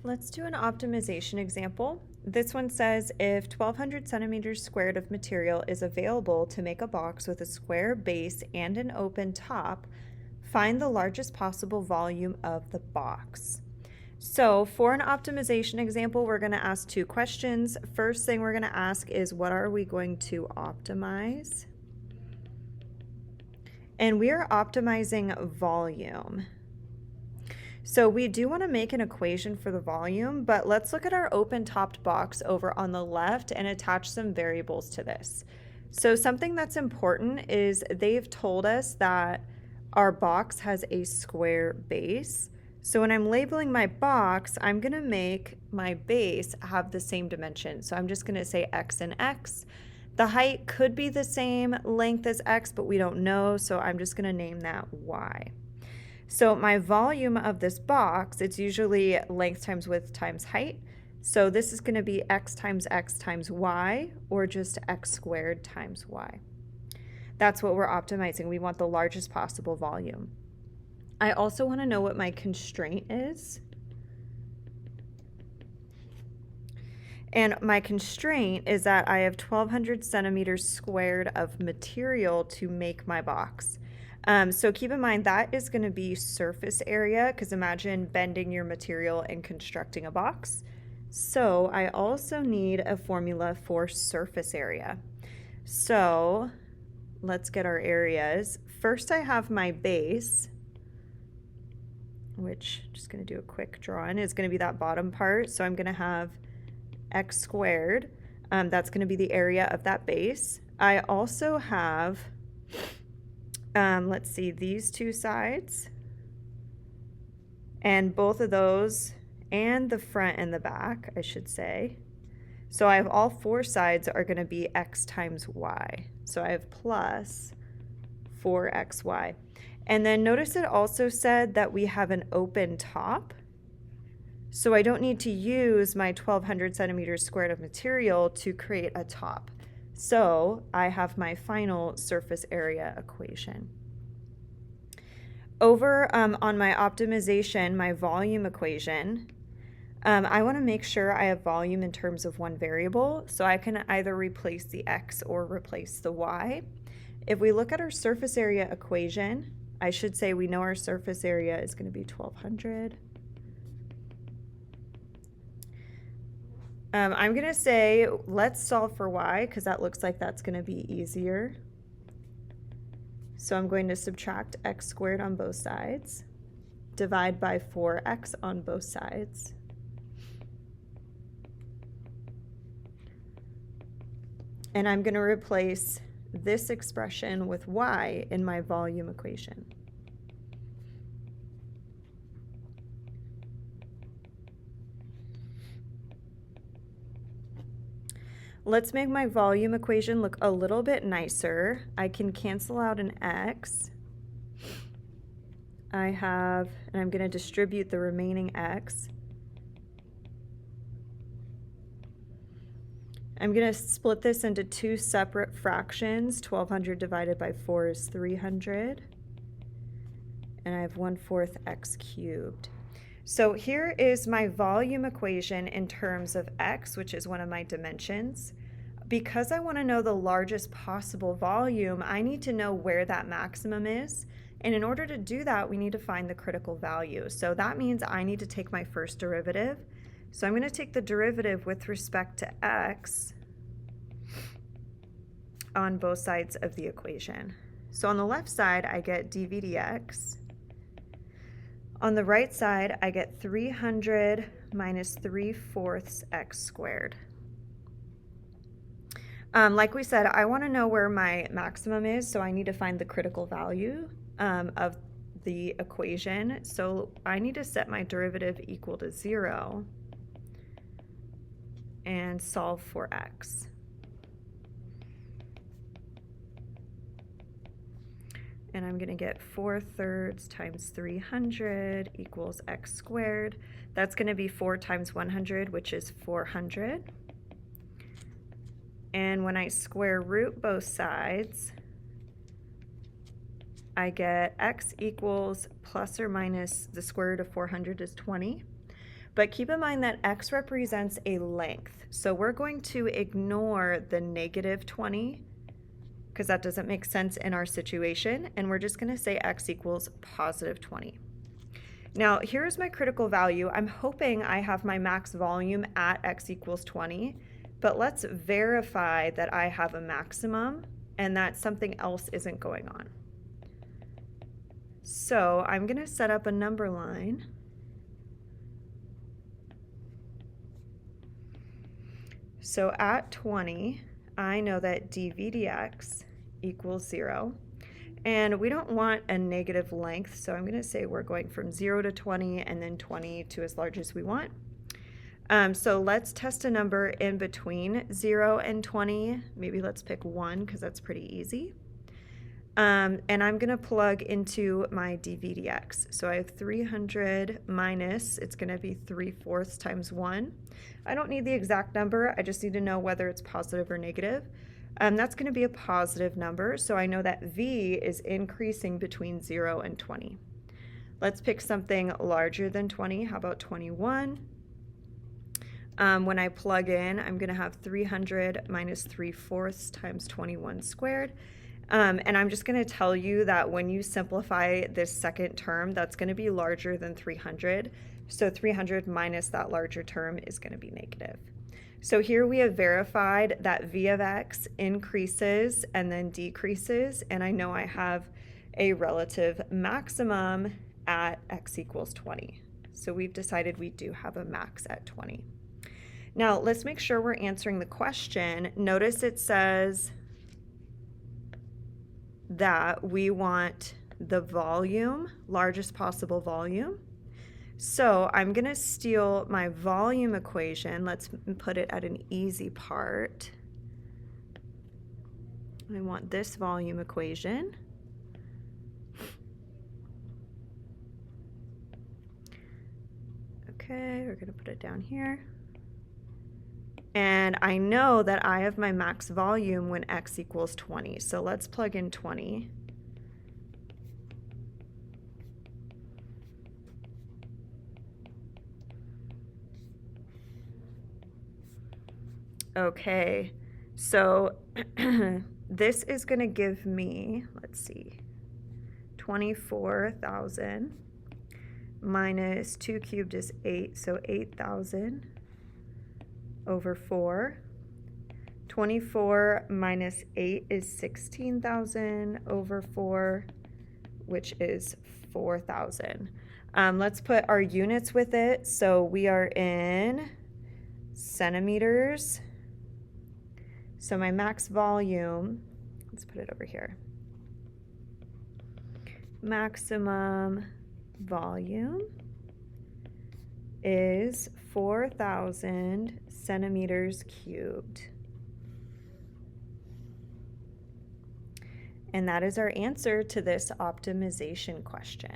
Let's do an optimization example. This one says if 1200 centimeters squared of material is available to make a box with a square base and an open top, find the largest possible volume of the box. So for an optimization example, we're going to ask two questions. First thing we're going to ask is, what are we going to optimize? And we are optimizing volume. So we do want to make an equation for the volume, but let's look at our open-topped box over on the left and attach some variables to this. So something that's important is they've told us that our box has a square base. So when I'm labeling my box, I'm going to make my base have the same dimension. So I'm just going to say x and x. The height could be the same length as x, but we don't know, so I'm just going to name that y. So my volume of this box, it's usually length times width times height. So this is going to be x times y, or just x squared times y. That's what we're optimizing. We want the largest possible volume. I also want to know what my constraint is. And my constraint is that I have 1200 centimeters squared of material to make my box. So keep in mind that is going to be surface area, because imagine bending your material and constructing a box. So I also need a formula for surface area. So let's get our areas. First I have my base, which I'm just going to do a quick draw in, is going to be that bottom part. So I'm going to have x squared. That's going to be the area of that base. I also have let's see, these two sides, and both of those, and the front and the back, I should say. So I have all four sides are going to be x times y. So I have plus 4xy. And then notice it also said that we have an open top. So I don't need to use my 1200 centimeters squared of material to create a top. So I have my final surface area equation. Over on my optimization, my volume equation, I want to make sure I have volume in terms of one variable, so I can either replace the x or replace the y. If we look at our surface area equation, I should say we know our surface area is going to be 1200. I'm going to say let's solve for y, because that looks like that's going to be easier. So I'm going to subtract x squared on both sides, divide by 4x on both sides. And I'm going to replace this expression with y in my volume equation. Let's make my volume equation look a little bit nicer. I can cancel out an x. I have, and I'm going to distribute the remaining x. I'm going to split this into two separate fractions. 1200 divided by 4 is 300. And I have 1/4 x cubed. So here is my volume equation in terms of x, which is one of my dimensions. Because I want to know the largest possible volume, I need to know where that maximum is. And in order to do that, we need to find the critical value. So that means I need to take my first derivative. So I'm going to take the derivative with respect to x on both sides of the equation. So on the left side, I get dv dx. On the right side, I get 300 minus 3/4 x squared. Like we said, I want to know where my maximum is, so I need to find the critical value of the equation. So I need to set my derivative equal to 0 and solve for x. And I'm going to get 4/3 times 300 equals x squared. That's going to be 4 times 100, which is 400. And when I square root both sides, I get x equals plus or minus the square root of 400 is 20. But keep in mind that x represents a length. So we're going to ignore the negative 20 because that doesn't make sense in our situation. And we're just going to say x equals positive 20. Now, here's my critical value. I'm hoping I have my max volume at x equals 20, but let's verify that I have a maximum and that something else isn't going on. So I'm going to set up a number line. So at 20, I know that dv dx equals 0. And we don't want a negative length, so I'm going to say we're going from 0 to 20 and then 20 to as large as we want. So let's test a number in between 0 and 20. Maybe let's pick 1 because that's pretty easy. And I'm going to plug into my dv dx. So I have 300 minus, it's going to be 3/4 times 1. I don't need the exact number, I just need to know whether it's positive or negative. That's going to be a positive number, so I know that v is increasing between 0 and 20. Let's pick something larger than 20. How about 21? When I plug in, I'm going to have 300 minus 3/4 times 21 squared. And I'm just going to tell you that when you simplify this second term, that's going to be larger than 300. So 300 minus that larger term is going to be negative. So here we have verified that v of x increases and then decreases, and I know I have a relative maximum at x equals 20. So we've decided we do have a max at 20. Now let's make sure we're answering the question. Notice it says that we want the volume, largest possible volume. So I'm going to steal my volume equation. Let's put it at an easy part. I want this volume equation. Okay, we're going to put it down here. And I know that I have my max volume when x equals 20. So let's plug in 20. Okay, so this is going to give me, let's see, 24,000 minus 2 cubed is 8, so 8,000 over 4. 24 minus 8 is 16,000 over 4, which is 4,000. Let's put our units with it. So we are in centimeters. So my max volume, let's put it over here. Maximum volume is 4,000 centimeters cubed. And that is our answer to this optimization question.